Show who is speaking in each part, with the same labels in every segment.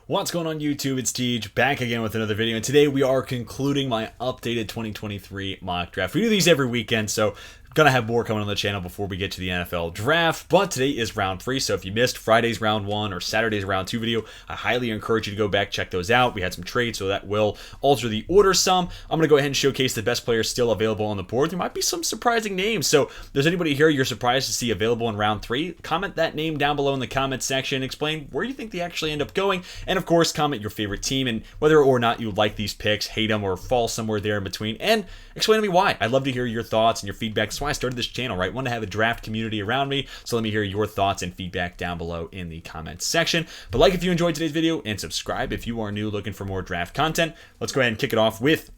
Speaker 1: What's going on YouTube? It's Tej, back again with another video, and today we are concluding my updated 2023 mock draft. We do these every weekend, so gonna have more coming on the channel before we get to the NFL draft, but today is round 3, so if you missed Friday's round 1 or Saturday's round 2 video, I highly encourage you to go back, check those out. We had some trades, so that will alter the order some. I'm gonna go ahead and showcase the best players still available on the board. There might be some surprising names, so if there's anybody here you're surprised to see available in round 3, comment that name down below in the comment section, explain where you think they actually end up going, and of course comment your favorite team and whether or not you like these picks, hate them, or fall somewhere there in between, and explain to me why. I'd love to hear your thoughts and your feedback. That's why I started this channel, right? I want to have a draft community around me, so let me hear your thoughts and feedback down below in the comments section. But like if you enjoyed today's video, and subscribe if you are new looking for more draft content. Let's go ahead and kick it off with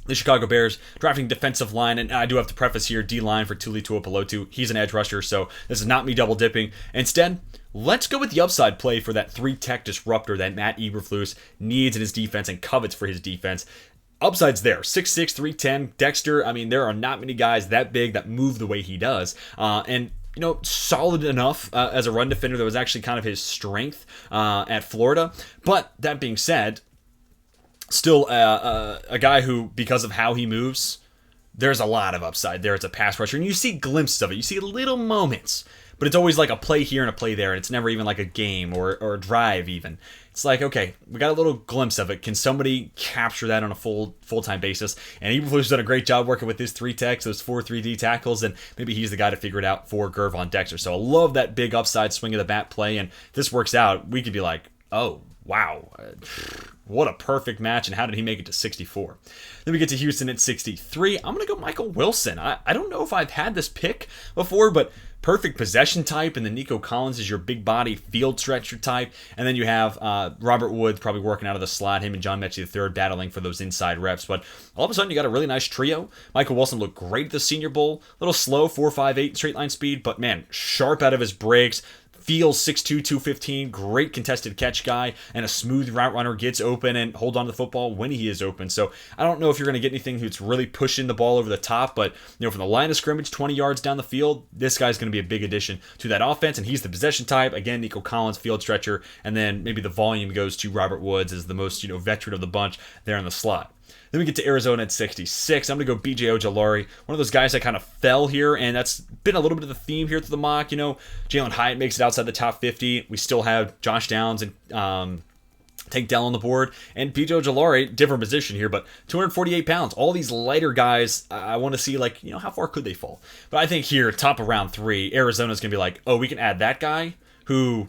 Speaker 1: the Chicago Bears drafting defensive line, and I do have to preface here, D-line for Tuli Tuipulotu. He's an edge rusher, so this is not me double dipping. Instead, let's go with the upside play for that 3-tech disruptor that Matt Eberflus needs in his defense and covets for his defense. Upside's there, 6'6", 310, Dexter. I mean, there are not many guys that big that move the way he does. And you know, solid enough as a run defender. That was actually kind of his strength at Florida. But that being said, still a guy who, because of how he moves, there's a lot of upside there as a pass rusher. And you see glimpses of it. You see little moments. But it's always like a play here and a play there. And it's never even like a game or a drive even. It's like, okay, we got a little glimpse of it. Can somebody capture that on a full-time basis? And Eberflus has done a great job working with his 3-techs, those 4 3D tackles, and maybe he's the guy to figure it out for Gervon Dexter. So I love that big upside swing of the bat play, and if this works out, we could be like, oh, wow, what a perfect match, and how did he make it to 64? Then we get to Houston at 63. I'm going to go Michael Wilson. I don't know if I've had this pick before, but perfect possession type, and then Nico Collins is your big body field stretcher type, and then you have Robert Woods probably working out of the slot, him and John Mechie III battling for those inside reps, but all of a sudden you got a really nice trio. Michael Wilson looked great at the Senior Bowl, a little slow, 4.58 straight line speed, but man, sharp out of his breaks. Feels 6'2", 215, great contested catch guy, and a smooth route runner, gets open and hold on to the football when he is open. So I don't know if you're going to get anything who's really pushing the ball over the top, but you know, from the line of scrimmage, 20 yards down the field, this guy's going to be a big addition to that offense, and he's the possession type. Again, Nico Collins, field stretcher, and then maybe the volume goes to Robert Woods as the most, you know, veteran of the bunch there in the slot. Then we get to Arizona at 66. I'm going to go B.J. Ojulari, one of those guys that kind of fell here, and that's been a little bit of the theme here through the mock. You know, Jalen Hyatt makes it outside the top 50. We still have Josh Downs and Tank Dell on the board, and B.J. Ojulari, different position here, but 248 pounds. All these lighter guys, I want to see, like, you know, how far could they fall? But I think here, top of round 3, Arizona's going to be like, oh, we can add that guy who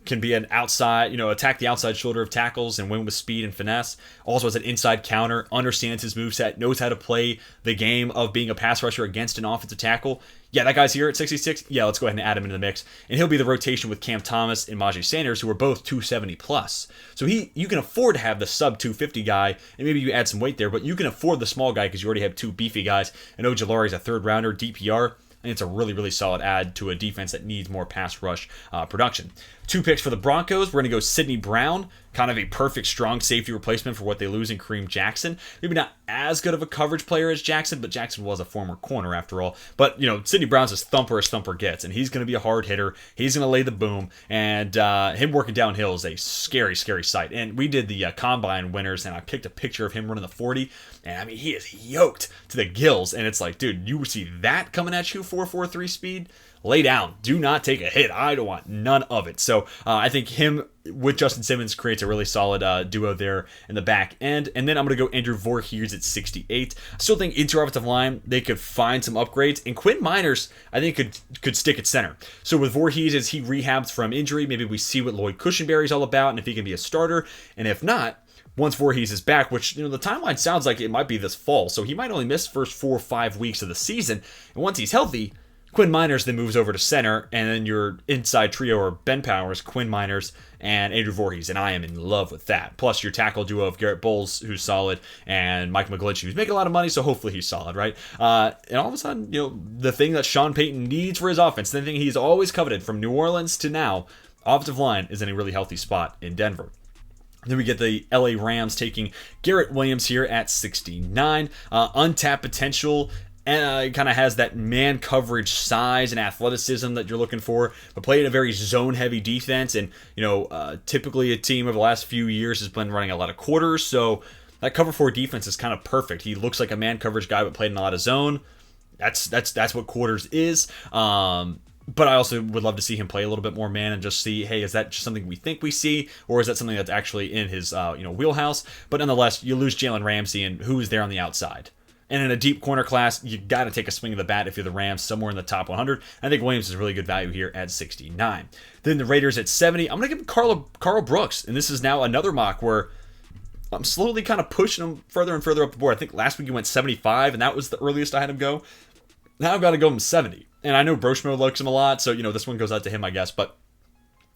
Speaker 1: can be an outside, you know, attack the outside shoulder of tackles and win with speed and finesse. Also has an inside counter, understands his moveset, knows how to play the game of being a pass rusher against an offensive tackle. Yeah, that guy's here at 66. Yeah, let's go ahead and add him into the mix. And he'll be the rotation with Cam Thomas and Myjai Sanders, who are both 270 plus. So you can afford to have the sub 250 guy, and maybe you add some weight there, but you can afford the small guy because you already have 2 beefy guys. And Ojulari's a 3rd rounder, DPR. And it's a really, really solid add to a defense that needs more pass rush production. 2 picks for the Broncos. We're going to go Sidney Brown, kind of a perfect strong safety replacement for what they lose in Kareem Jackson. Maybe not as good of a coverage player as Jackson, but Jackson was a former corner after all. But, you know, Sidney Brown's as thumper gets, and he's going to be a hard hitter. He's going to lay the boom, and him working downhill is a scary, scary sight. And we did the Combine winners, and I picked a picture of him running the 40, and I mean, he is yoked to the gills, and it's like, dude, you see that coming at you, 4.43 speed? Lay down. Do not take a hit. I don't want none of it. So I think him with Justin Simmons creates a really solid duo there in the back end. And then I'm going to go Andrew Voorhees at 68. I still think interior offensive line, they could find some upgrades. And Quinn Miners, I think, could stick at center. So with Voorhees, as he rehabs from injury, maybe we see what Lloyd Cushenberry's all about and if he can be a starter. And if not, once Voorhees is back, which, you know, the timeline sounds like it might be this fall. So he might only miss the first 4 or 5 weeks of the season. And once he's healthy, Quinn Miners then moves over to center, and then your inside trio are Ben Powers, Quinn Miners, and Andrew Voorhees, and I am in love with that. Plus your tackle duo of Garrett Bowles, who's solid, and Mike McGlinchey, who's making a lot of money, so hopefully he's solid, right? And all of a sudden, you know, the thing that Sean Payton needs for his offense, the thing he's always coveted from New Orleans to now, offensive line is in a really healthy spot in Denver. Then we get the LA Rams taking Garrett Williams here at 69. Untapped potential and kind of has that man coverage size and athleticism that you're looking for, but played a very zone-heavy defense. And, typically a team over the last few years has been running a lot of quarters, so that cover 4 defense is kind of perfect. He looks like a man coverage guy, but played in a lot of zone. That's what quarters is. But I also would love to see him play a little bit more man and just see, hey, is that just something we think we see, or is that something that's actually in his wheelhouse? But nonetheless, you lose Jalen Ramsey, and who is there on the outside? And in a deep corner class, you got to take a swing of the bat if you're the Rams, somewhere in the top 100. I think Williams is really good value here at 69. Then the Raiders at 70. I'm going to give Carl Brooks, and this is now another mock where I'm slowly kind of pushing him further and further up the board. I think last week he went 75, and that was the earliest I had him go. Now I've got to go him 70. And I know Broshmo likes him a lot, so, this one goes out to him, I guess. But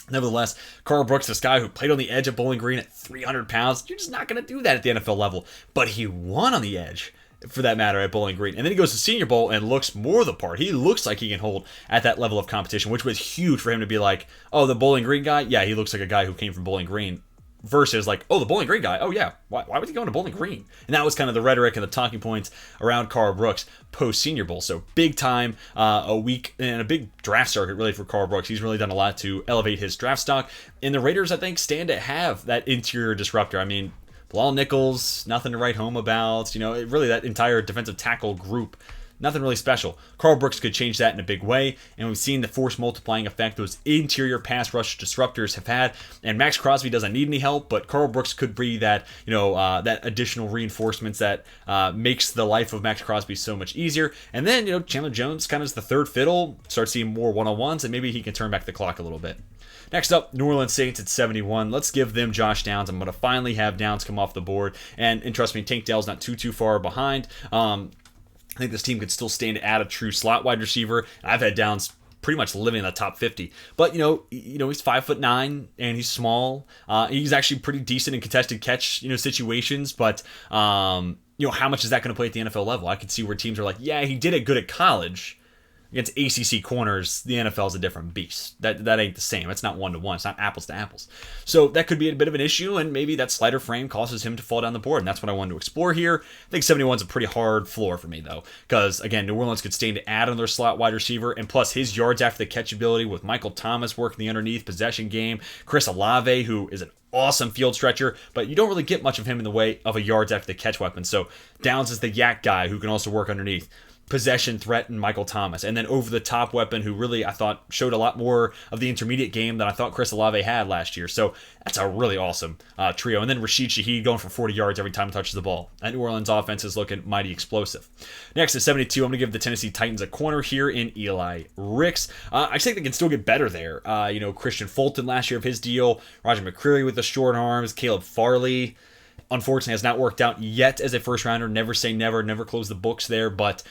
Speaker 1: nevertheless, Carl Brooks, this guy who played on the edge at Bowling Green at 300 pounds, you're just not going to do that at the NFL level. But he won on the edge, for that matter, at Bowling Green. And then he goes to Senior Bowl and looks more the part. He looks like he can hold at that level of competition, which was huge for him to be like, oh, the Bowling Green guy? Yeah, he looks like a guy who came from Bowling Green. Versus like, oh, the Bowling Green guy. Oh, yeah. Why was he going to Bowling Green? And that was kind of the rhetoric and the talking points around Carl Brooks post-Senior Bowl. So big time, a week and a big draft circuit really for Carl Brooks. He's really done a lot to elevate his draft stock. And the Raiders, I think, stand to have that interior disruptor. I mean, Bilal Nichols, nothing to write home about. Really that entire defensive tackle group, nothing really special. Carl Brooks could change that in a big way, and we've seen the force multiplying effect those interior pass rush disruptors have had. And Max Crosby doesn't need any help, but Carl Brooks could be that, that additional reinforcements that makes the life of Max Crosby so much easier. And then, Chandler Jones kind of is the third fiddle, starts seeing more one-on-ones, and maybe he can turn back the clock a little bit. Next up, New Orleans Saints at 71. Let's give them Josh Downs. I'm going to finally have Downs come off the board. And trust me, Tank Dell's not too far behind. I think this team could still stand to add a true slot wide receiver. I've had Downs pretty much living in the top 50. But, he's 5'9", and he's small. He's actually pretty decent in contested catch, situations. But, how much is that going to play at the NFL level? I could see where teams are like, yeah, he did it good at college. Against ACC corners, the NFL is a different beast. That ain't the same. It's not one-to-one. It's not apples to apples. So that could be a bit of an issue, and maybe that slighter frame causes him to fall down the board, and that's what I wanted to explore here. I think 71 is a pretty hard floor for me, though, because, again, New Orleans could stand to add another slot wide receiver, and plus his yards after the catch ability with Michael Thomas working the underneath possession game, Chris Olave, who is an awesome field stretcher, but you don't really get much of him in the way of a yards after the catch weapon. So Downs is the yak guy who can also work underneath. Possession threat and Michael Thomas, and then over the top weapon who really I thought showed a lot more of the intermediate game than I thought Chris Olave had last year. So that's a really awesome trio. And then Rashid Shaheed going for 40 yards every time he touches the ball. That New Orleans offense is looking mighty explosive. Next at 72, I'm going to give the Tennessee Titans a corner here in Eli Ricks. I think they can still get better there. Christian Fulton last year of his deal, Roger McCreary with the short arms, Caleb Farley unfortunately has not worked out yet as a first rounder. Never say never close the books there, but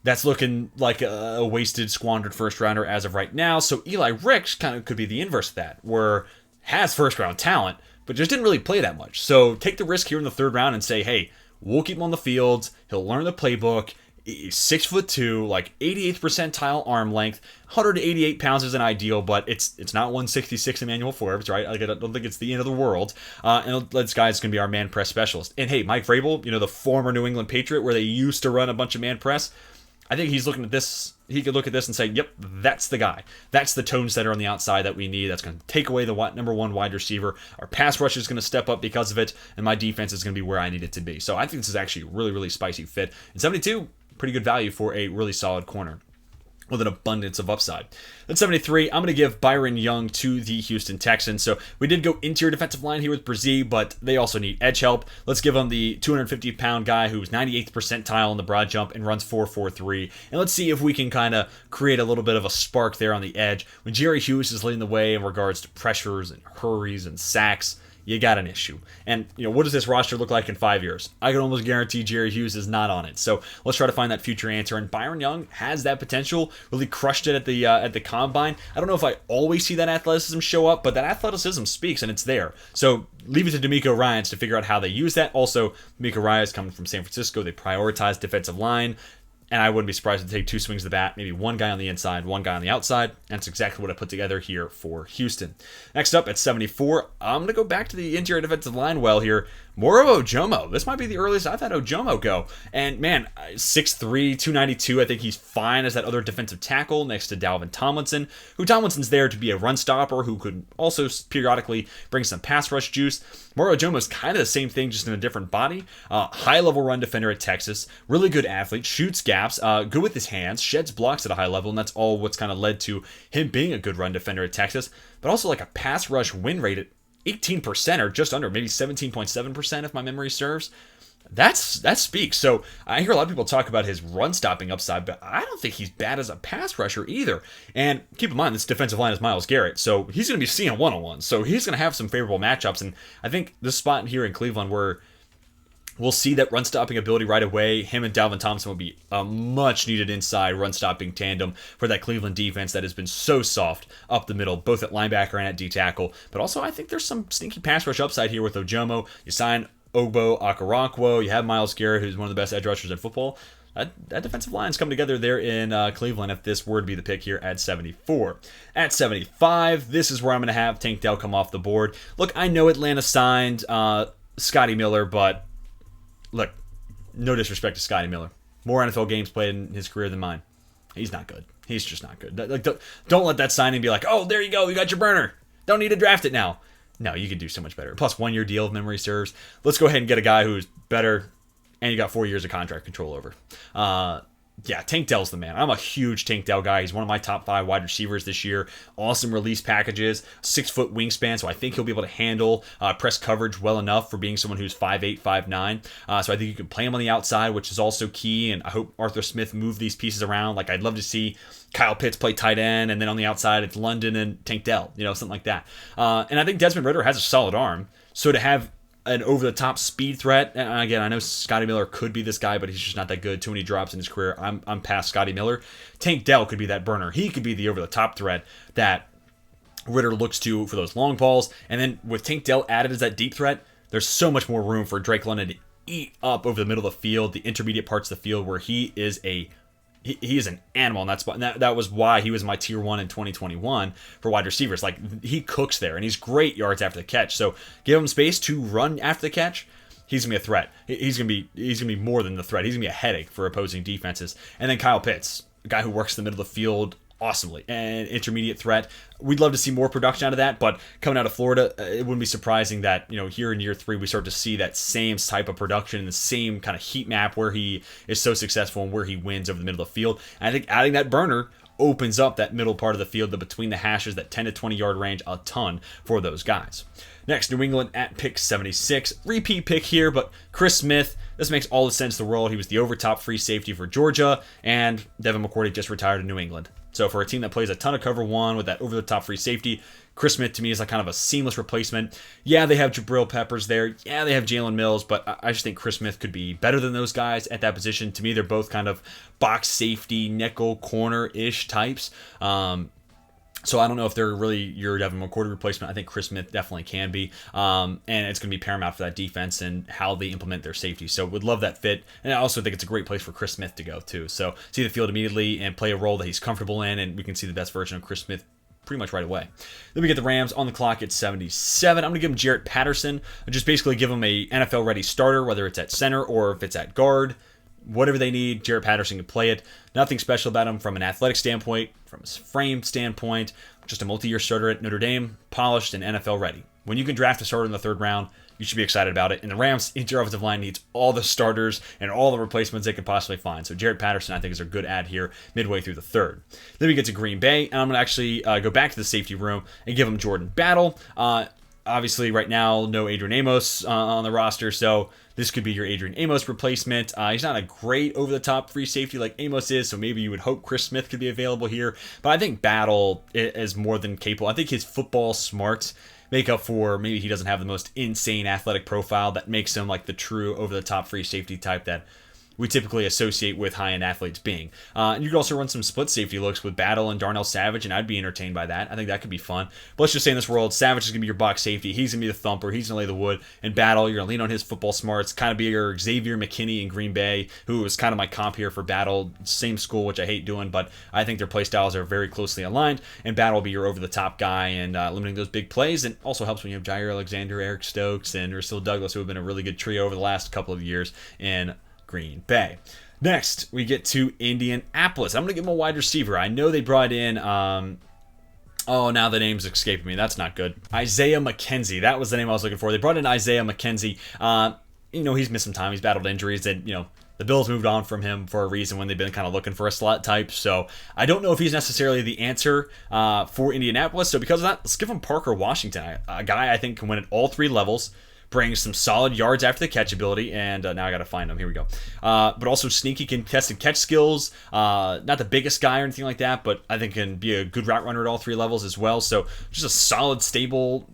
Speaker 1: that's looking like a wasted, squandered first rounder as of right now. So Eli Ricks kind of could be the inverse of that, where has first round talent, but just didn't really play that much. So take the risk here in the third round and say, hey, we'll keep him on the field. He'll learn the playbook. He's 6'2", like 88th percentile arm length. 188 pounds isn't ideal, but it's not 166 Emmanuel Forbes, right? Like, I don't think it's the end of the world. And this guy's going to be our man press specialist. And hey, Mike Vrabel, the former New England Patriot, where they used to run a bunch of man press, I think he's looking at this. He could look at this and say, yep, that's the guy. That's the tone setter on the outside that we need. That's going to take away the number one wide receiver. Our pass rush is going to step up because of it, and my defense is going to be where I need it to be. So I think this is actually a really, really spicy fit. And 72, pretty good value for a really solid corner with an abundance of upside. At 73, I'm going to give Byron Young to the Houston Texans. So we did go interior defensive line here with Brzee, but they also need edge help. Let's give them the 250-pound guy who's 98th percentile in the broad jump and runs 4.43. And let's see if we can kind of create a little bit of a spark there on the edge. When Jerry Hughes is leading the way in regards to pressures and hurries and sacks, you got an issue. And, what does this roster look like in 5 years? I can almost guarantee Jerry Hughes is not on it. So let's try to find that future answer. And Byron Young has that potential, really crushed it at the combine. I don't know if I always see that athleticism show up, but that athleticism speaks and it's there. So leave it to D'Amico Ryans to figure out how they use that. Also, D'Amico Ryans coming from San Francisco, they prioritize defensive line. And I wouldn't be surprised to take 2 swings of the bat, maybe one guy on the inside, one guy on the outside. That's exactly what I put together here for Houston. Next up at 74, I'm going to go back to the interior defensive line well here. Moro Ojomo. This might be the earliest I've had Ojomo go. And man, 6'3", 292. I think he's fine as that other defensive tackle next to Dalvin Tomlinson, who Tomlinson's there to be a run stopper who could also periodically bring some pass rush juice. Moro Ojomo's kind of the same thing, just in a different body. High-level run defender at Texas. Really good athlete. Shoots gaps. Good with his hands. Sheds blocks at a high level, and that's all what's kind of led to him being a good run defender at Texas. But also like a pass rush win rate at 18% or just under, maybe 17.7% if my memory serves. That speaks. So I hear a lot of people talk about his run stopping upside, but I don't think he's bad as a pass rusher either. And keep in mind, this defensive line is Myles Garrett, so he's going to be seeing one-on-one. So he's going to have some favorable matchups. And I think this spot here in Cleveland where we'll see that run stopping ability right away. Him and Dalvin Tomlinson will be a much needed inside run stopping tandem for that Cleveland defense that has been so soft up the middle, both at linebacker and at D tackle. But also, I think there's some sneaky pass rush upside here with Ojomo. You sign Ogbo Okoronkwo. You have Myles Garrett, who's one of the best edge rushers in football. That defensive line's come together there in Cleveland if this were to be the pick here at 74. At 75, this is where I'm going to have Tank Dell come off the board. Look, I know Atlanta signed Scotty Miller, but look, no disrespect to Scotty Miller. More NFL games played in his career than mine. He's not good. He's just not good. Like, don't let that signing be like, oh, there you go, you got your burner. Don't need to draft it now. No, you could do so much better. Plus 1 year deal if memory serves. Let's go ahead and get a guy who's better and you got 4 years of contract control over. Yeah, Tank Dell's the man. I'm a huge Tank Dell guy. He's one of my top 5 wide receivers this year. Awesome release packages, 6-foot wingspan, so I think he'll be able to handle press coverage well enough for being someone who's 5'8", 5'9". So I think you can play him on the outside, which is also key, and I hope Arthur Smith move these pieces around. Like, I'd love to see Kyle Pitts play tight end, and then on the outside, it's London and Tank Dell, something like that. And I think Desmond Ridder has a solid arm, so to have an over-the-top speed threat. And again, I know Scotty Miller could be this guy, but he's just not that good. Too many drops in his career. I'm past Scotty Miller. Tank Dell could be that burner. He could be the over-the-top threat that Ridder looks to for those long balls. And then with Tank Dell added as that deep threat, there's so much more room for Drake London to eat up over the middle of the field, the intermediate parts of the field where he is an animal in that spot. And that was why he was my tier 1 in 2021 for wide receivers. Like, he cooks there, and he's great yards after the catch. So give him space to run after the catch. He's gonna be a threat. He's gonna be more than the threat. He's gonna be a headache for opposing defenses. And then Kyle Pitts, a guy who works in the middle of the field awesomely, and intermediate threat. We'd love to see more production out of that, but coming out of Florida, it wouldn't be surprising that here in year 3 we start to see that same type of production, the same kind of heat map where he is so successful and where he wins over the middle of the field. And I think adding that burner opens up that middle part of the field, the between the hashes, that 10 to 20 yard range, a ton for those guys. Next, New England at pick 76. Repeat pick here, but Chris Smith, this makes all the sense in the world. He was the over-top free safety for Georgia, and Devin McCourty just retired in New England. So for a team that plays a ton of cover 1 with that over-the-top free safety, Chris Smith to me is like kind of a seamless replacement. Yeah, they have Jabril Peppers there. Yeah, they have Jalen Mills, but I just think Chris Smith could be better than those guys at that position. To me, they're both kind of box safety, nickel, corner-ish types. So I don't know if they're really your Devin McCourty replacement. I think Chris Smith definitely can be. And it's going to be paramount for that defense and how they implement their safety. So would love that fit. And I also think it's a great place for Chris Smith to go too. So see the field immediately and play a role that he's comfortable in, and we can see the best version of Chris Smith pretty much right away. Then we get the Rams on the clock at 77. I'm going to give him Jarrett Patterson. I'll just basically give him a NFL-ready starter, whether it's at center or if it's at guard. Whatever they need, Jarrett Patterson can play it. Nothing special about him from an athletic standpoint, from his frame standpoint. Just a multi-year starter at Notre Dame, polished and NFL ready. When you can draft a starter in the 3rd round, you should be excited about it. And the Rams' interior offensive line needs all the starters and all the replacements they can possibly find. So Jarrett Patterson, I think, is a good add here midway through the 3rd. Then we get to Green Bay, and I'm going to actually go back to the safety room and give him Jordan Battle. Obviously, right now, no Adrian Amos on the roster, so this could be your Adrian Amos replacement. He's not a great over-the-top free safety like Amos is, so maybe you would hope Chris Smith could be available here. But I think Battle is more than capable. I think his football smarts make up for maybe he doesn't have the most insane athletic profile that makes him like the true over-the-top free safety type that we typically associate with high-end athletes being. And you could also run some split safety looks with Battle and Darnell Savage, and I'd be entertained by that. I think that could be fun. But let's just say in this world, Savage is going to be your box safety. He's going to be the thumper. He's going to lay the wood. And Battle, you're going to lean on his football smarts, kind of be your Xavier McKinney in Green Bay, who was kind of my comp here for Battle. Same school, which I hate doing, but I think their play styles are very closely aligned. And Battle will be your over-the-top guy and limiting those big plays. And also helps when you have Jair Alexander, Eric Stokes, and Rasul Douglas, who have been a really good trio over the last couple of years in Green Bay. Next, we get to Indianapolis. I'm going to give them a wide receiver. I know they brought in... now the name's escaping me. That's not good. Isaiah McKenzie. That was the name I was looking for. They brought in Isaiah McKenzie. He's missed some time. He's battled injuries. And, the Bills moved on from him for a reason when they've been kind of looking for a slot type. So I don't know if he's necessarily the answer for Indianapolis. So because of that, let's give him Parker Washington, a guy I think can win at all three levels, brings some solid yards after the catch ability, and now I got to find him. Here we go. But also sneaky contested catch skills. Not the biggest guy or anything like that, but I think can be a good route runner at all three levels as well. So just a solid, stable,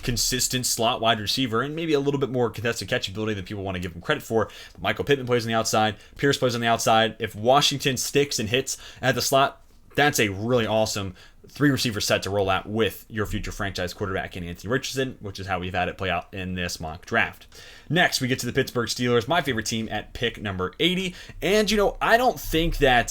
Speaker 1: consistent slot wide receiver, and maybe a little bit more contested catch ability than people want to give him credit for. But Michael Pittman plays on the outside. Pierce plays on the outside. If Washington sticks and hits at the slot, that's a really awesome three-receiver set to roll out with your future franchise quarterback in Anthony Richardson, which is how we've had it play out in this mock draft. Next, we get to the Pittsburgh Steelers, my favorite team at pick number 80. And, I don't think that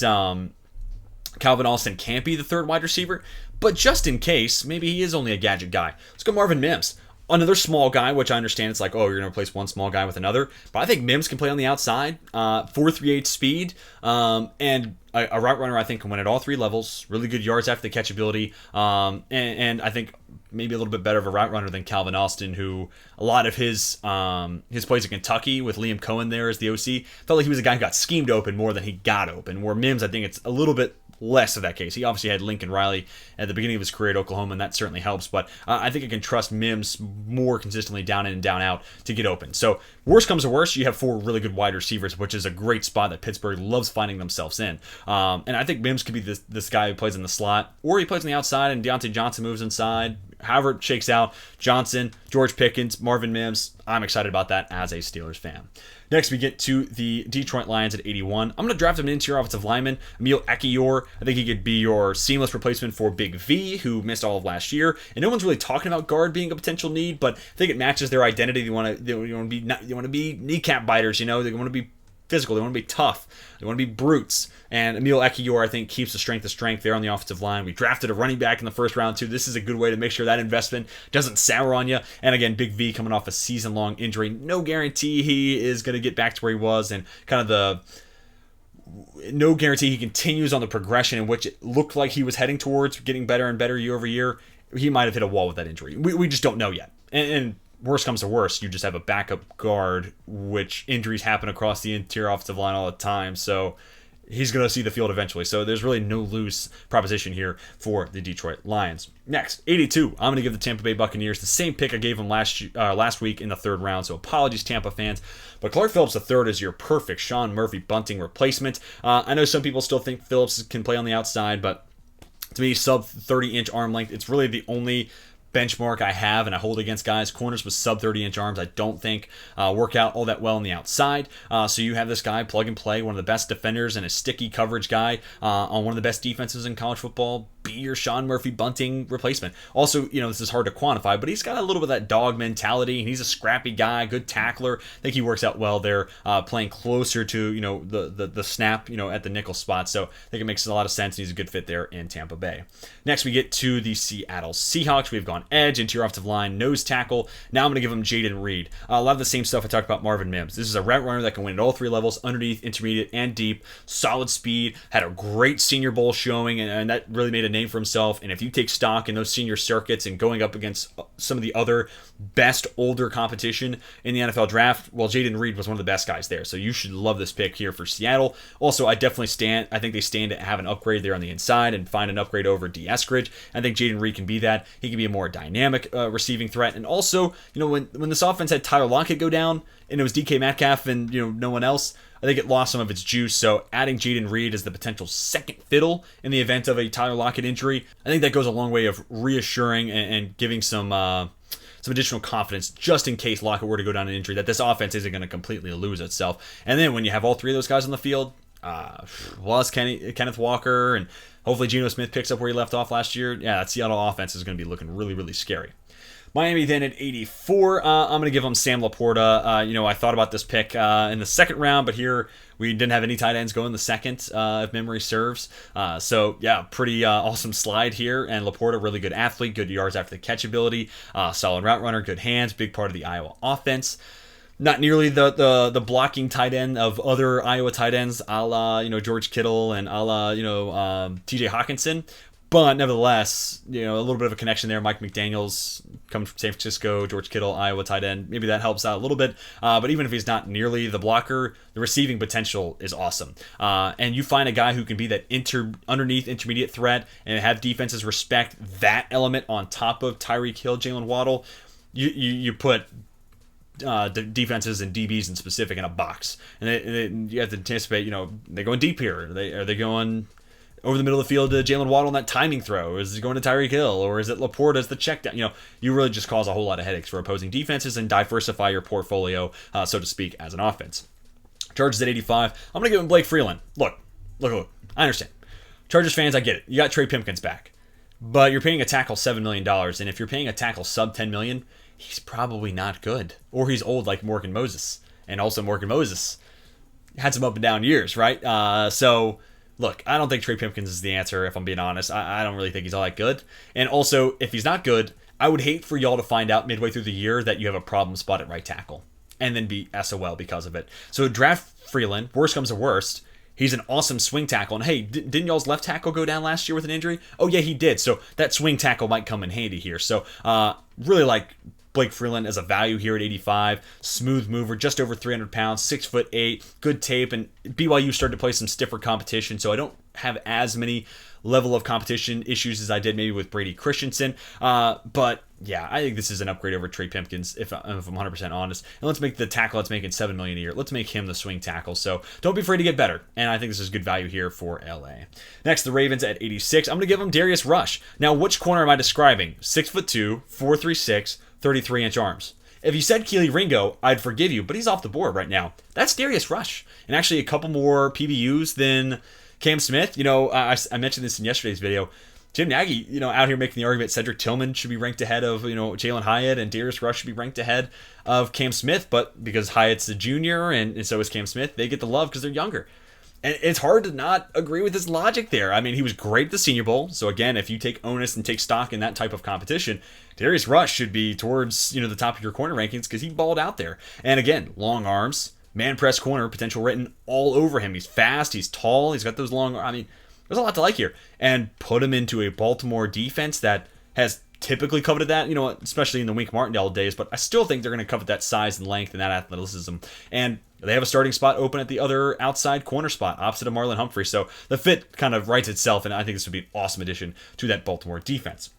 Speaker 1: Calvin Austin can't be the third wide receiver, but just in case, maybe he is only a gadget guy. Let's go Marvin Mims. Another small guy, which I understand it's like, you're going to replace one small guy with another. But I think Mims can play on the outside, 4.38 speed, and a route runner I think can win at all three levels. Really good yards after the catch ability, and I think maybe a little bit better of a route runner than Calvin Austin, who a lot of his plays in Kentucky with Liam Cohen there as the OC, felt like he was a guy who got schemed open more than he got open, where Mims, I think it's a little bit less of that case. He obviously had Lincoln Riley at the beginning of his career at Oklahoma, and that certainly helps, but I think I can trust Mims more consistently down in and down out to get open. So worst comes to worst, you have four really good wide receivers, which is a great spot that Pittsburgh loves finding themselves in. And I think Mims could be this guy who plays in the slot, or he plays on the outside and Deontay Johnson moves inside. However it shakes out, Johnson, George Pickens, Marvin Mims, I'm excited about that as a Steelers fan. Next, we get to the Detroit Lions at 81. I'm going to draft him an interior offensive lineman, Emil Ekiyor. I think he could be your seamless replacement for Big V, who missed all of last year. And no one's really talking about guard being a potential need, but I think it matches their identity. They want to be kneecap biters. They want to be physical. They want to be tough. They want to be brutes. And Emil Ekiyor, I think, keeps the strength of strength there on the offensive line. We drafted a running back in the first round, too. This is a good way to make sure that investment doesn't sour on you. And again, Big V coming off a season-long injury. No guarantee he is going to get back to where he was, and kind of no guarantee he continues on the progression in which it looked like he was heading towards, getting better and better year over year. He might have hit a wall with that injury. We just don't know yet. And worst comes to worst, you just have a backup guard, which injuries happen across the interior offensive line all the time. So he's going to see the field eventually. So there's really no loose proposition here for the Detroit Lions. Next, 82. I'm going to give the Tampa Bay Buccaneers the same pick I gave them last week in the third round. So apologies, Tampa fans. But Clark Phillips III is your perfect Sean Murphy Bunting replacement. I know some people still think Phillips can play on the outside, but to me, sub 30-inch arm length, it's really the only benchmark I have and I hold against guys. Corners with sub 30-inch arms I don't think work out all that well on the outside. So you have this guy, plug and play, one of the best defenders and a sticky coverage guy on one of the best defenses in college football. Be your Sean Murphy Bunting replacement. Also, this is hard to quantify, but he's got a little bit of that dog mentality, and he's a scrappy guy, good tackler. I think he works out well there, playing closer to the snap at the nickel spot. So I think it makes a lot of sense, and he's a good fit there in Tampa Bay. Next, we get to the Seattle Seahawks. We've gone edge, interior offensive line, nose tackle. Now I'm going to give him Jaden Reed. A lot of the same stuff I talked about Marvin Mims. This is a route runner that can win at all three levels, underneath, intermediate, and deep. Solid speed, had a great Senior Bowl showing, and that really made a name for himself. And if you take stock in those senior circuits and going up against some of the other best older competition in the NFL draft, well, Jaden Reed was one of the best guys there. So you should love this pick here for Seattle. Also, I think they stand to have an upgrade there on the inside and find an upgrade over D. Eskridge. I think Jaden Reed can be that. He can be a more dynamic receiving threat. And also, when this offense had Tyler Lockett go down and it was DK Metcalf and no one else, I think it lost some of its juice. So adding Jaden Reed as the potential second fiddle in the event of a Tyler Lockett injury, I think that goes a long way of reassuring and giving some some additional confidence just in case Lockett were to go down an injury, that this offense isn't going to completely lose itself. And then when you have all three of those guys on the field, plus Kenneth Walker, and hopefully Geno Smith picks up where he left off last year, yeah, that Seattle offense is going to be looking really, really scary. Miami then at 84. I'm going to give them Sam Laporta. I thought about this pick in the second round, but here we didn't have any tight ends go in the second, if memory serves. So, yeah, pretty awesome slide here. And Laporta, really good athlete, good yards after the catch ability, solid route runner, good hands, big part of the Iowa offense. Not nearly the blocking tight end of other Iowa tight ends, a la George Kittle and a la T.J. Hawkinson. But nevertheless, a little bit of a connection there. Mike McDaniels coming from San Francisco, George Kittle, Iowa tight end. Maybe that helps out a little bit. But even if he's not nearly the blocker, the receiving potential is awesome. And you find a guy who can be that underneath intermediate threat and have defenses respect that element on top of Tyreek Hill, Jalen Waddle. You put the defenses and DBs in specific in a box, and you have to anticipate. They're going deep here. Are they going over the middle of the field to Jalen Waddle on that timing throw? Is it going to Tyreek Hill, or is it Laporta as the check down? You really just cause a whole lot of headaches for opposing defenses and diversify your portfolio, so to speak, as an offense. Chargers at 85. I'm going to give him Blake Freeland. Look. I understand. Chargers fans, I get it. You got Trey Pipkins back, but you're paying a tackle $7 million, and if you're paying a tackle sub $10 million, he's probably not good, or he's old like Morgan Moses, and also Morgan Moses had some up and down years, right? So. Look, I don't think Trey Pipkins is the answer, if I'm being honest. I don't really think he's all that good. And also, if he's not good, I would hate for y'all to find out midway through the year that you have a problem spot at right tackle and then be SOL because of it. So draft Freeland. Worst comes to worst. He's an awesome swing tackle. And hey, didn't y'all's left tackle go down last year with an injury? Oh, yeah, he did. So that swing tackle might come in handy here. So really like Blake Freeland as a value here at 85. Smooth mover, just over 300 pounds, 6'8", good tape, and BYU started to play some stiffer competition, so I don't have as many level of competition issues as I did maybe with Brady Christensen. But yeah, I think this is an upgrade over Trey Pipkins, if I'm 100% honest. And let's make the tackle that's making $7 million a year. Let's make him the swing tackle. So don't be afraid to get better. And I think this is good value here for LA. Next, the Ravens at 86. I'm going to give them Darius Rush. Now, which corner am I describing? 6'2", 436, 33-inch arms. If you said Keely Ringo, I'd forgive you, but he's off the board right now. That's Darius Rush. And actually a couple more PBUs than Cam Smith. I mentioned this in yesterday's video. Jim Nagy, out here making the argument Cedric Tillman should be ranked ahead of, Jalen Hyatt, and Darius Rush should be ranked ahead of Cam Smith. But because Hyatt's a junior and so is Cam Smith, they get the love because they're younger. And it's hard to not agree with his logic there. I mean, he was great at the Senior Bowl. So again, if you take onus and take stock in that type of competition, Darius Rush should be towards, the top of your corner rankings because he balled out there. And again, long arms, man press corner, potential written all over him. He's fast, he's tall, he's got those long, there's a lot to like here. And put him into a Baltimore defense that has typically coveted that, especially in the Wink Martindale days, but I still think they're going to covet that size and length and that athleticism. And they have a starting spot open at the other outside corner spot opposite of Marlon Humphrey. So the fit kind of writes itself, and I think this would be an awesome addition to that Baltimore defense.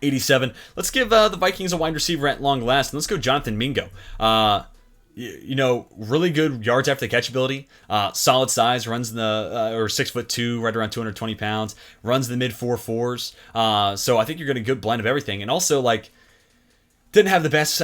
Speaker 1: 87. Let's give the Vikings a wide receiver at long last, and let's go Jonathan Mingo. Really good yards after the catch ability, solid size, runs in the, or 6'2", right around 220 pounds, runs in the mid 4.4s. So I think you're getting a good blend of everything. And also, didn't have the best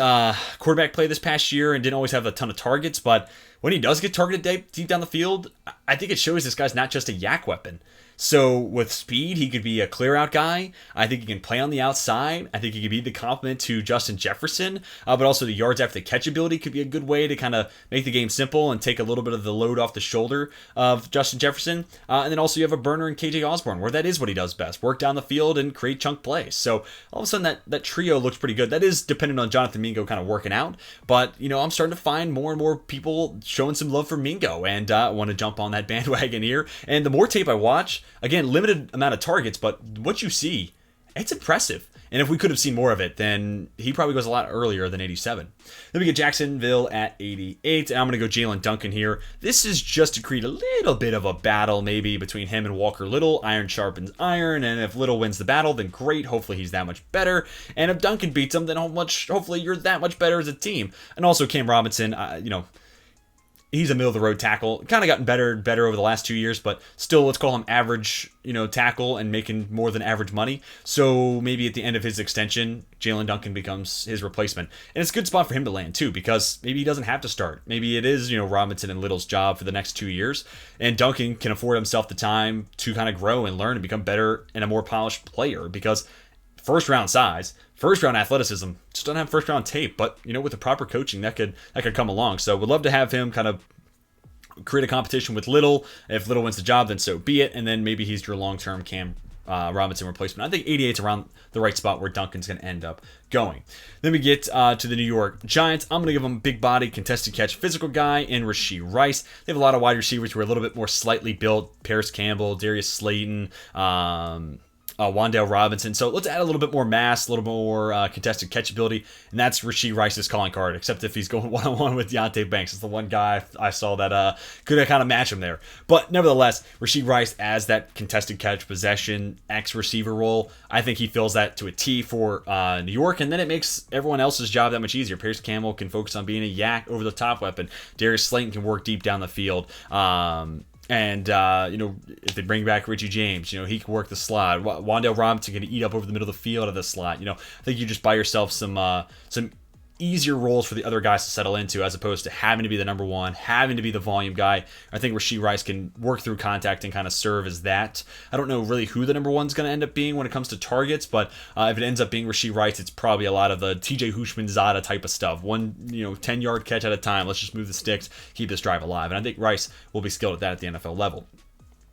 Speaker 1: quarterback play this past year and didn't always have a ton of targets, but when he does get targeted deep down the field, I think it shows this guy's not just a yak weapon. So with speed, he could be a clear out guy. I think he can play on the outside. I think he could be the complement to Justin Jefferson, but also the yards after the catch ability could be a good way to kind of make the game simple and take a little bit of the load off the shoulder of Justin Jefferson. And then also you have a burner in KJ Osborne, where that is what he does best, work down the field and create chunk plays. So all of a sudden that trio looks pretty good. That is dependent on Jonathan Mingo kind of working out, but I'm starting to find more and more people showing some love for Mingo, and I want to jump on that bandwagon here. And the more tape I watch, again, limited amount of targets, but what you see, it's impressive. And if we could have seen more of it, then he probably goes a lot earlier than 87. Then we get Jacksonville at 88, and I'm going to go Jalen Duncan here. This is just to create a little bit of a battle maybe between him and Walker Little. Iron sharpens iron, and if Little wins the battle, then great. Hopefully he's that much better. And if Duncan beats him, then hopefully you're that much better as a team. And also Cam Robinson, he's a middle of the road tackle. Kind of gotten better and better over the last 2 years, but still, let's call him average, tackle and making more than average money. So maybe at the end of his extension, Jalen Duncan becomes his replacement. And it's a good spot for him to land too, because maybe he doesn't have to start. Maybe it is, Robinson and Little's job for the next 2 years. And Duncan can afford himself the time to kind of grow and learn and become better and a more polished player, because first round size, first round athleticism, just doesn't have first round tape, but with the proper coaching that could come along. So would love to have him kind of create a competition with Little. If Little wins the job, then so be it. And then maybe he's your long-term Cam Robinson replacement. I think 88 is around the right spot where Duncan's going to end up going. Then we get to the New York Giants. I'm going to give them big body, contested catch, physical guy in Rashee Rice. They have a lot of wide receivers who are a little bit more slightly built. Paris Campbell, Darius Slayton, Wan'Dale Robinson. So let's add a little bit more mass, a little more contested catchability, and that's Rashee Rice's calling card, except if he's going one-on-one with Deonte Banks. It's the one guy I saw that could kind of match him there. But nevertheless, Rashee Rice as that contested catch, possession, X-receiver role, I think he fills that to a T for New York, and then it makes everyone else's job that much easier. Paris Campbell can focus on being a yak over-the-top weapon. Darius Slayton can work deep down the field. And, if they bring back Richie James, he can work the slot. Wan'Dale Robinson can eat up over the middle of the field of the slot. I think you just buy yourself some easier roles for the other guys to settle into, as opposed to having to be the number one, having to be the volume guy. I think Rashee Rice can work through contact and kind of serve as that. I don't know really who the number one's going to end up being when it comes to targets, but if it ends up being Rashee Rice, it's probably a lot of the TJ Houshmandzadeh type of stuff. 10-yard catch at a time. Let's just move the sticks, keep this drive alive. And I think Rice will be skilled at that at the NFL level.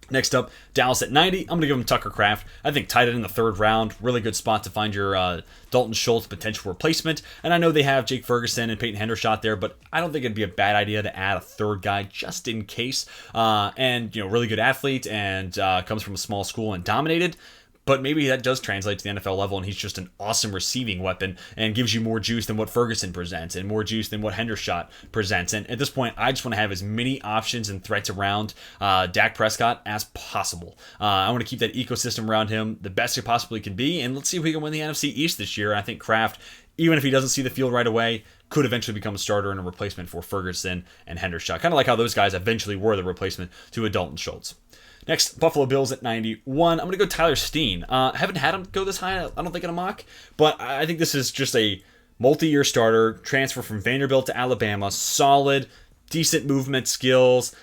Speaker 1: Next up, Dallas at 90. I'm going to give him Tucker Kraft. I think tight end in the third round. Really good spot to find your Dalton Schultz potential replacement. And I know they have Jake Ferguson and Peyton Hendershot there, but I don't think it'd be a bad idea to add a third guy just in case. Really good athlete and comes from a small school and dominated. But maybe that does translate to the NFL level, and he's just an awesome receiving weapon and gives you more juice than what Ferguson presents and more juice than what Hendershot presents. And at this point, I just want to have as many options and threats around Dak Prescott as possible. I want to keep that ecosystem around him the best it possibly can be, and let's see if we can win the NFC East this year. I think Kraft, even if he doesn't see the field right away, could eventually become a starter and a replacement for Ferguson and Hendershot. Kind of like how those guys eventually were the replacement to a Dalton Schultz. Next, Buffalo Bills at 91. I'm going to go Tyler Steen. Haven't had him go this high, I don't think, in a mock, but I think this is just a multi-year starter, transfer from Vanderbilt to Alabama, solid, decent movement skills,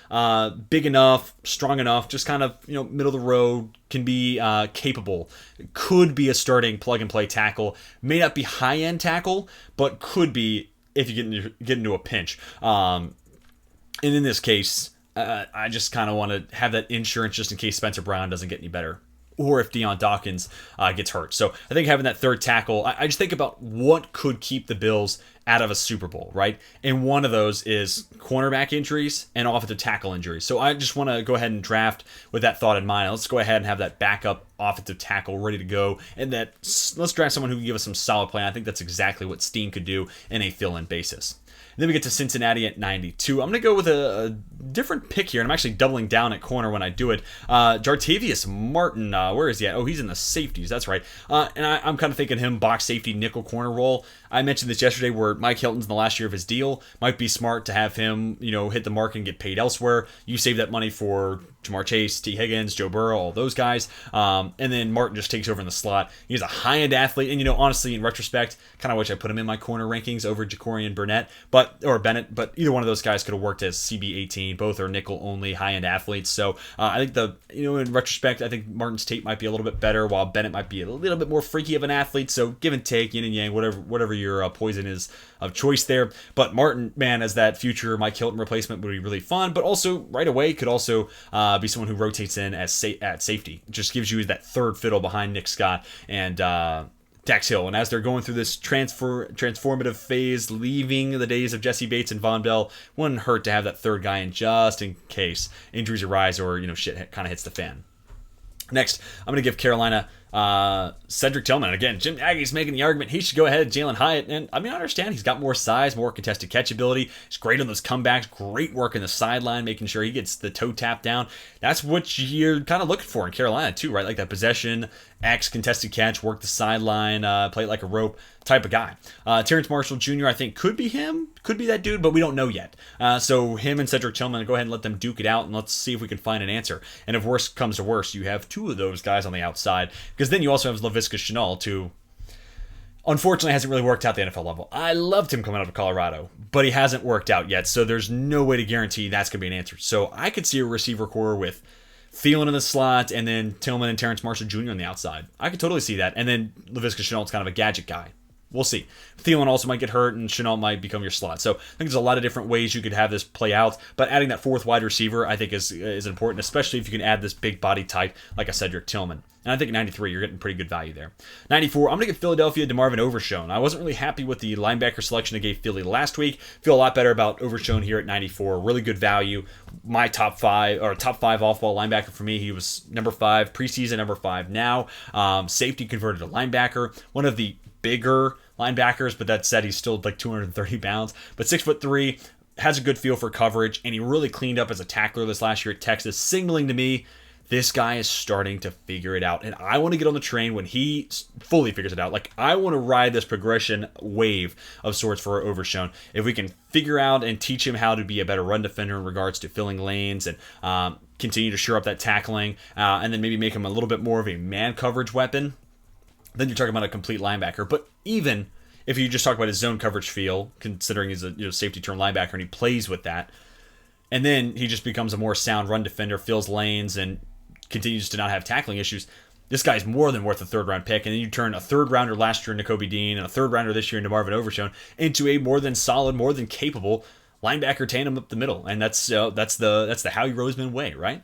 Speaker 1: big enough, strong enough, just kind of, middle of the road, can be capable, could be a starting plug-and-play tackle, may not be high-end tackle, but could be if you get into a pinch. And in this case, I just kind of want to have that insurance just in case Spencer Brown doesn't get any better, or if Deion Dawkins gets hurt. So I think having that third tackle, I just think about what could keep the Bills out of a Super Bowl, right? And one of those is cornerback injuries and offensive tackle injuries. So I just want to go ahead and draft with that thought in mind. Let's go ahead and have that backup offensive tackle ready to go, and let's draft someone who can give us some solid play. I think that's exactly what Steen could do in a fill-in basis. Then we get to Cincinnati at 92. I'm going to go with a different pick here, and I'm actually doubling down at corner when I do it. Jartavius Martin, where is he at? Oh, he's in the safeties. That's right. And I'm kind of thinking him box safety, nickel corner role. I mentioned this yesterday where Mike Hilton's in the last year of his deal. Might be smart to have him, hit the mark and get paid elsewhere. You save that money for Jamar Chase, T. Higgins, Joe Burrow, all those guys. And then Martin just takes over in the slot. He's a high-end athlete. And, honestly, in retrospect, kind of wish I put him in my corner rankings over Jacorian Bennett. But either one of those guys could have worked as CB18. Both are nickel-only high-end athletes. So I think in retrospect, I think Martin's tape might be a little bit better, while Bennett might be a little bit more freaky of an athlete. So give and take, yin and yang, whatever your poison is of choice there. But Martin, man, as that future Mike Hilton replacement would be really fun. But also right away could also be someone who rotates in at safety. It just gives you that third fiddle behind Nick Scott and Dax Hill. And as they're going through this transformative phase, leaving the days of Jesse Bates and Von Bell, wouldn't hurt to have that third guy in just in case injuries arise or shit kind of hits the fan. Next, I'm going to give Carolina Cedric Tillman. Again, Jim Nagy's making the argument he should go ahead of Jalen Hyatt. And I mean, I understand he's got more size, more contested catch ability. He's great on those comebacks, great work in the sideline, making sure he gets the toe tap down. That's what you're kind of looking for in Carolina too, right? Like that possession, X contested catch, work the sideline, play it like a rope type of guy. Terrence Marshall Jr. I think could be him, could be that dude, but we don't know yet. So him and Cedric Tillman, go ahead and let them duke it out, and let's see if we can find an answer. And if worse comes to worse, you have two of those guys on the outside, because then you also have Laviska Shenault, who unfortunately hasn't really worked out the NFL level. I loved him coming out of Colorado, but he hasn't worked out yet, so there's no way to guarantee that's going to be an answer. So I could see a receiver core with Thielen in the slot, and then Tillman and Terrence Marshall Jr. on the outside. I could totally see that. And then Laviska Shenault's kind of a gadget guy. We'll see. Thielen also might get hurt, and Shenault might become your slot. So I think there's a lot of different ways you could have this play out. But adding that fourth wide receiver, I think, is important, especially if you can add this big body type like a Cedric Tillman. And I think at 93, you're getting pretty good value there. 94, I'm going to give Philadelphia DeMarvin Overshown. I wasn't really happy with the linebacker selection I gave Philly last week. Feel a lot better about Overshown here at 94. Really good value. My top five off-ball linebacker for me. He was number 5 preseason, number 5 now. Safety converted to linebacker. One of the bigger linebackers, but that said, he's still like 230 pounds. But 6'3", has a good feel for coverage, and he really cleaned up as a tackler this last year at Texas, signaling to me this guy is starting to figure it out. And I want to get on the train when he fully figures it out. Like, I want to ride this progression wave of sorts for Overshown. If we can figure out and teach him how to be a better run defender in regards to filling lanes and continue to shore up that tackling, and then maybe make him a little bit more of a man coverage weapon, then you're talking about a complete linebacker. But even if you just talk about his zone coverage feel, considering he's a safety turn linebacker and he plays with that, and then he just becomes a more sound run defender, fills lanes, and continues to not have tackling issues, this guy's more than worth a third-round pick. And then you turn a third-rounder last year into Kobe Dean and a third-rounder this year into Marvin Overshown into a more than solid, more than capable linebacker tandem up the middle. And that's the Howie Roseman way, right?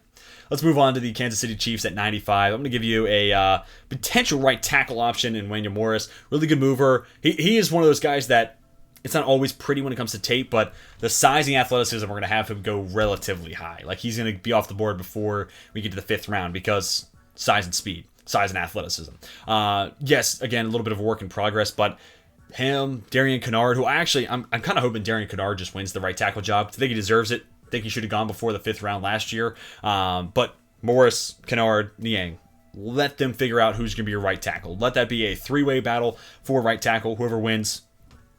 Speaker 1: Let's move on to the Kansas City Chiefs at 95. I'm going to give you a potential right tackle option in Wanya Morris. Really good mover. He is one of those guys that it's not always pretty when it comes to tape, but the size and athleticism, we're going to have him go relatively high. Like, he's going to be off the board before we get to the 5th round because size and speed, size and athleticism. Yes, again, a little bit of a work in progress, but him, Darian Kennard, who I'm kind of hoping Darian Kennard just wins the right tackle job. I think he deserves it. I think he should have gone before the 5th round last year. But Morris, Kennard, Niang, let them figure out who's going to be your right tackle. Let that be a 3-way battle for right tackle. Whoever wins,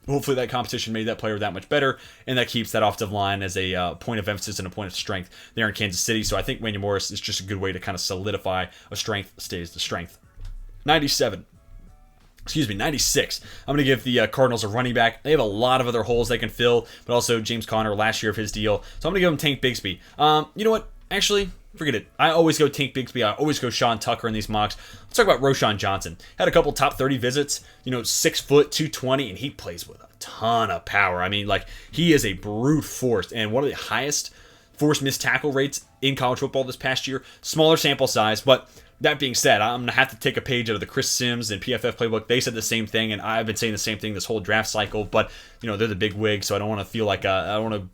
Speaker 1: hopefully that competition made that player that much better, and that keeps that offensive line as a point of emphasis and a point of strength there in Kansas City. So I think Wanya Morris is just a good way to kind of solidify a strength stays the strength. 96. I'm going to give the Cardinals a running back. They have a lot of other holes they can fill, but also James Conner, last year of his deal. So I'm going to give him Tank Bigsby. You know what? Actually, forget it. I always go Tank Bigsby. I always go Sean Tucker in these mocks. Let's talk about Roschon Johnson. Had a couple top 30 visits, 6 foot, 220, and he plays with a ton of power. I mean, like, he is a brute force, and one of the highest forced missed tackle rates in college football this past year. Smaller sample size, but that being said, I'm going to have to take a page out of the Chris Sims and PFF playbook. They said the same thing, and I've been saying the same thing this whole draft cycle, but, they're the big wig, so I don't want to feel like I don't want to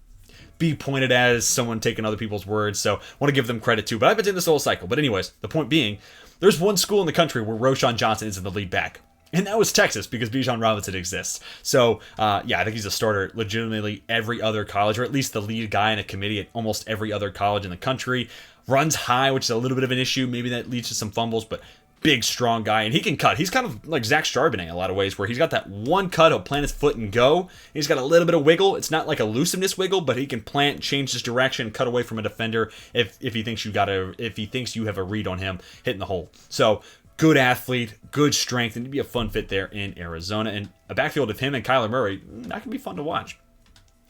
Speaker 1: be pointed at as someone taking other people's words, so I want to give them credit too. But I've been saying this whole cycle. But anyways, the point being, there's one school in the country where Roschon Johnson is in the lead back, and that was Texas, because Bijan Robinson exists. So, I think he's a starter legitimately every other college, or at least the lead guy in a committee at almost every other college in the country. Runs high, which is a little bit of an issue. Maybe that leads to some fumbles, but big, strong guy, and he can cut. He's kind of like Zach Charbonnet in a lot of ways, where he's got that one cut, he'll plant his foot and go. He's got a little bit of wiggle. It's not like a looseness wiggle, but he can plant, change his direction, cut away from a defender if he thinks you have a read on him hitting the hole. So, good athlete, good strength, and it'd be a fun fit there in Arizona. And a backfield of him and Kyler Murray, that can be fun to watch.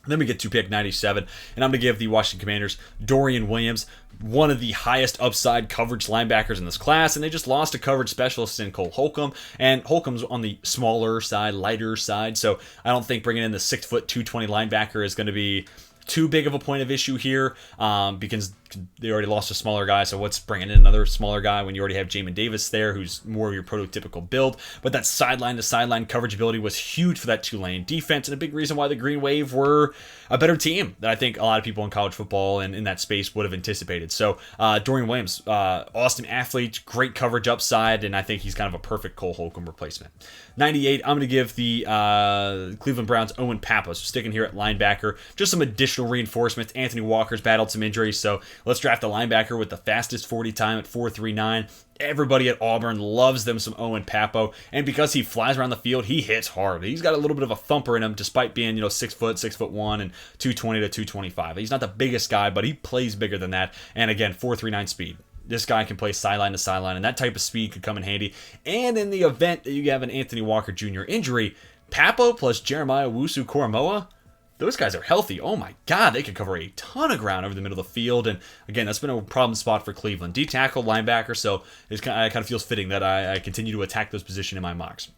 Speaker 1: Then we get to pick 97, and I'm going to give the Washington Commanders Dorian Williams, one of the highest upside coverage linebackers in this class, and they just lost a coverage specialist in Cole Holcomb, and Holcomb's on the smaller side, lighter side, so I don't think bringing in the 6 foot 220 linebacker is going to be too big of a point of issue here, because they already lost a smaller guy, so what's bringing in another smaller guy when you already have Jamin Davis there, who's more of your prototypical build? But that sideline to sideline coverage ability was huge for that Tulane defense, and a big reason why the Green Wave were a better team than I think a lot of people in college football and in that space would have anticipated. So Dorian Williams, awesome athlete, great coverage upside, and I think he's kind of a perfect Cole Holcomb replacement. 98, I'm going to give the Cleveland Browns Owen Pappas, sticking here at linebacker. Just some additional reinforcements. Anthony Walker's battled some injuries, so let's draft a linebacker with the fastest 40 time at 4.39. Everybody at Auburn loves them some Owen Pappo, and because he flies around the field, he hits hard. He's got a little bit of a thumper in him, despite being 6 foot, 6'1", and 220 to 225. He's not the biggest guy, but he plays bigger than that. And again, 4.39 speed. This guy can play sideline to sideline, and that type of speed could come in handy. And in the event that you have an Anthony Walker Jr. injury, Pappo plus Jeremiah Owusu-Koramoah, those guys are healthy. Oh my God, they could cover a ton of ground over the middle of the field. And again, that's been a problem spot for Cleveland. D-tackle, linebacker, so it kind of feels fitting that I continue to attack those positions in my mocks.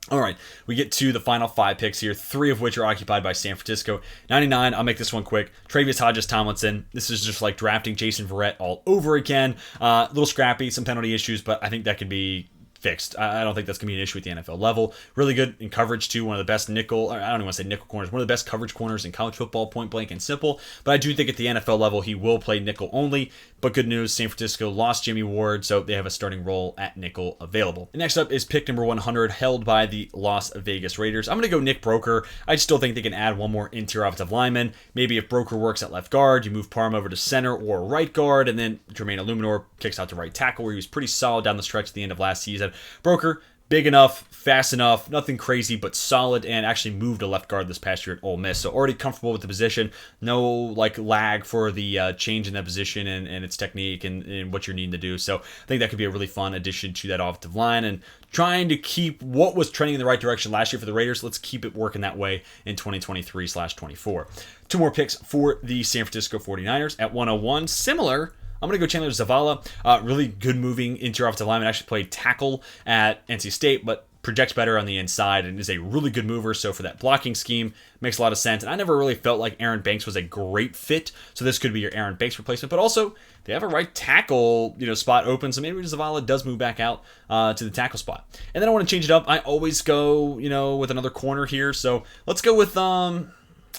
Speaker 1: All right, we get to the final 5 picks here, 3 of which are occupied by San Francisco. 99, I'll make this one quick. Travius Hodges-Tomlinson. This is just like drafting Jason Verrett all over again. A little scrappy, some penalty issues, but I think that could be fixed. I don't think that's going to be an issue at the NFL level. Really good in coverage, too. One of the best nickel, I don't even want to say nickel corners, one of the best coverage corners in college football, point blank and simple. But I do think at the NFL level, he will play nickel only. But good news, San Francisco lost Jimmy Ward, so they have a starting role at nickel available. And next up is pick number 100, held by the Las Vegas Raiders. I'm going to go Nick Broeker. I still think they can add one more interior offensive lineman. Maybe if Broeker works at left guard, you move Parham over to center or right guard, and then Jermaine Illuminor kicks out to right tackle, where he was pretty solid down the stretch at the end of last season. Broeker, big enough, fast enough, nothing crazy, but solid, and actually moved to left guard this past year at Ole Miss. So already comfortable with the position. No lag for the change in that position and its technique and what you're needing to do. So I think that could be a really fun addition to that offensive line. And trying to keep what was trending in the right direction last year for the Raiders, let's keep it working that way in 2023/24. 2 more picks for the San Francisco 49ers at 101. Similar, I'm going to go Chandler Zavala. Really good moving interior offensive lineman. Actually played tackle at NC State, but projects better on the inside and is a really good mover. So for that blocking scheme, makes a lot of sense. And I never really felt like Aaron Banks was a great fit. So this could be your Aaron Banks replacement. But also, they have a right tackle spot open. So maybe Zavala does move back out to the tackle spot. And then I want to change it up. I always go, with another corner here. So let's go with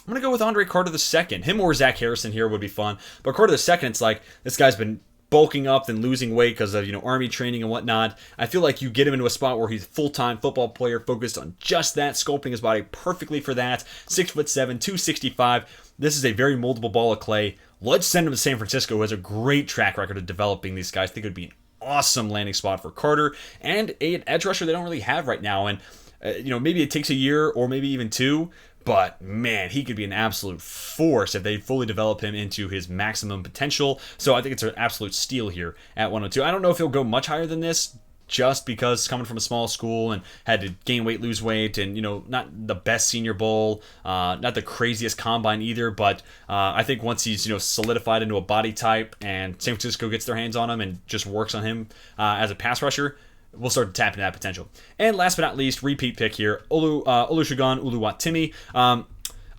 Speaker 1: I'm going to go with Andre Carter II. Him or Zach Harrison here would be fun. But Carter II, it's like this guy's been bulking up and losing weight because of Army training and whatnot. I feel like you get him into a spot where he's a full-time football player focused on just that, sculpting his body perfectly for that. 6'7", 265. This is a very moldable ball of clay. Let's send him to San Francisco, who has a great track record of developing these guys. I think it would be an awesome landing spot for Carter and an edge rusher they don't really have right now. And maybe it takes a year or maybe even 2. But, man, he could be an absolute force if they fully develop him into his maximum potential. So I think it's an absolute steal here at 102. I don't know if he'll go much higher than this, just because coming from a small school and had to gain weight, lose weight, and, not the best Senior Bowl, not the craziest combine either. But I think once he's, solidified into a body type and San Francisco gets their hands on him and just works on him as a pass rusher, we'll start to tap into that potential. And last but not least, repeat pick here, Olusegun Oluwatimi.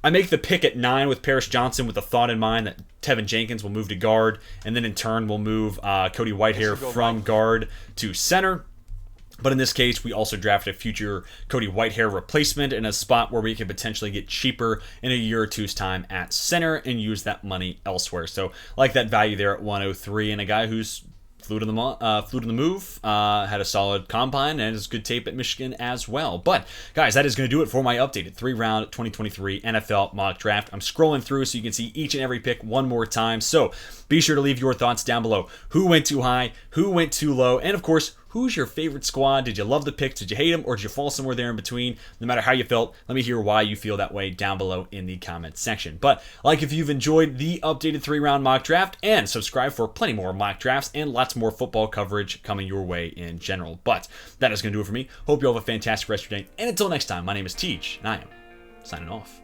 Speaker 1: I make the pick at 9 with Paris Johnson with the thought in mind that Tevin Jenkins will move to guard, and then in turn we'll move Cody Whitehair from guard to center. But in this case, we also drafted a future Cody Whitehair replacement in a spot where we could potentially get cheaper in a year or two's time at center and use that money elsewhere. So like that value there at 103, and a guy who's flew to the move, had a solid combine, and has good tape at Michigan as well. But, guys, that is going to do it for my updated 3-round 2023 NFL mock draft. I'm scrolling through so you can see each and every pick one more time. So, be sure to leave your thoughts down below. Who went too high? Who went too low? And, of course, who's your favorite squad? Did you love the picks? Did you hate them? Or did you fall somewhere there in between? No matter how you felt, let me hear why you feel that way down below in the comments section. But if you've enjoyed the updated 3-round mock draft, and subscribe for plenty more mock drafts and lots more football coverage coming your way in general. But that is going to do it for me. Hope you all have a fantastic rest of your day. And until next time, my name is Teach, and I am signing off.